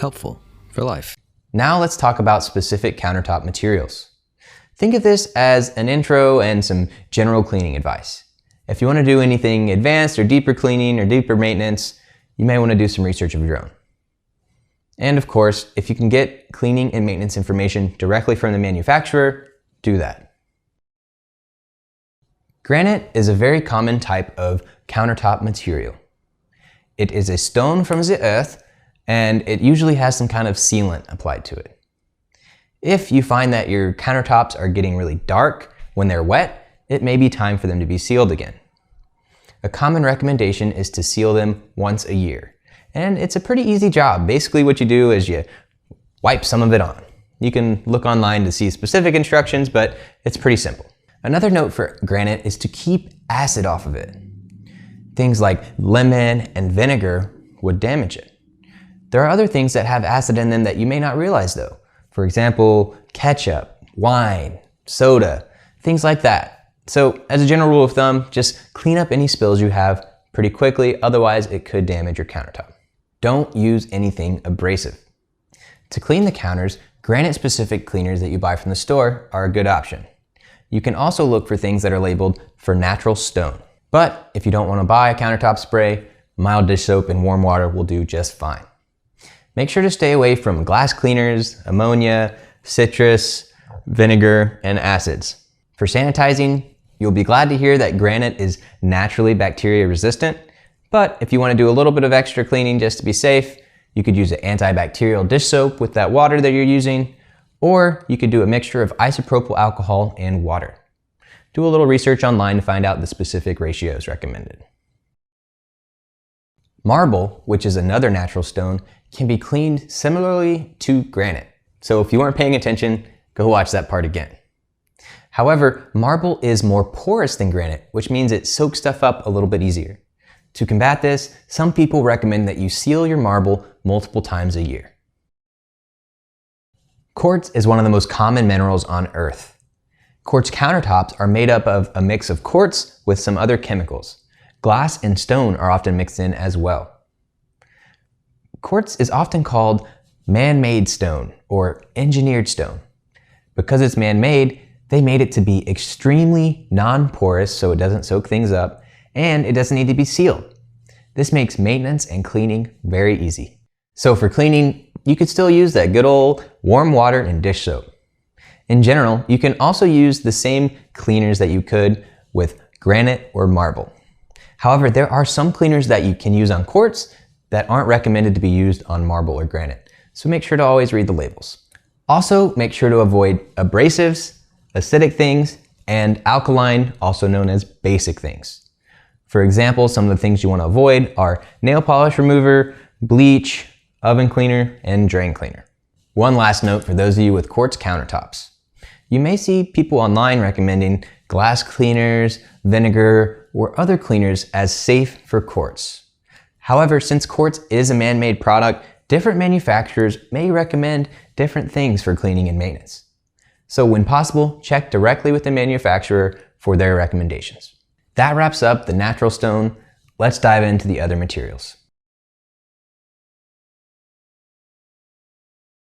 Helpful for life. Now let's talk about specific countertop materials. Think of this as an intro and some general cleaning advice. If you want to do anything advanced or deeper cleaning or deeper maintenance, you may want to do some research of your own. And of course, if you can get cleaning and maintenance information directly from the manufacturer, do that. Granite is a very common type of countertop material. It is a stone from the earth, and it usually has some kind of sealant applied to it. If you find that your countertops are getting really dark when they're wet, it may be time for them to be sealed again. A common recommendation is to seal them once a year. And it's a pretty easy job. Basically what you do is you wipe some of it on. You can look online to see specific instructions, but it's pretty simple. Another note for granite is to keep acid off of it. Things like lemon and vinegar would damage it. There are other things that have acid in them that you may not realize though. For example, ketchup, wine, soda, things like that. So as a general rule of thumb, just clean up any spills you have pretty quickly, otherwise it could damage your countertop. Don't use anything abrasive. To clean the counters, granite-specific cleaners that you buy from the store are a good option. You can also look for things that are labeled for natural stone. But if you don't want to buy a countertop spray, mild dish soap and warm water will do just fine. Make sure to stay away from glass cleaners, ammonia, citrus, vinegar, and acids. For sanitizing, you'll be glad to hear that granite is naturally bacteria resistant, but if you want to do a little bit of extra cleaning just to be safe, you could use an antibacterial dish soap with that water that you're using, or you could do a mixture of isopropyl alcohol and water. Do a little research online to find out the specific ratios recommended. Marble, which is another natural stone, can be cleaned similarly to granite. So if you weren't paying attention, go watch that part again. However, marble is more porous than granite, which means it soaks stuff up a little bit easier. To combat this, some people recommend that you seal your marble multiple times a year. Quartz is one of the most common minerals on Earth. Quartz countertops are made up of a mix of quartz with some other chemicals. Glass and stone are often mixed in as well. Quartz is often called man-made stone or engineered stone. Because it's man-made, they made it to be extremely non-porous so it doesn't soak things up, and it doesn't need to be sealed. This makes maintenance and cleaning very easy. So for cleaning, you could still use that good old warm water and dish soap. In general, you can also use the same cleaners that you could with granite or marble. However, there are some cleaners that you can use on quartz that aren't recommended to be used on marble or granite. So make sure to always read the labels. Also, make sure to avoid abrasives, acidic things, and alkaline, also known as basic things. For example, some of the things you want to avoid are nail polish remover, bleach, oven cleaner, and drain cleaner. One last note for those of you with quartz countertops. You may see people online recommending glass cleaners, vinegar, or other cleaners as safe for quartz. However, since quartz is a man-made product, different manufacturers may recommend different things for cleaning and maintenance. So when possible, check directly with the manufacturer for their recommendations. That wraps up the natural stone. Let's dive into the other materials.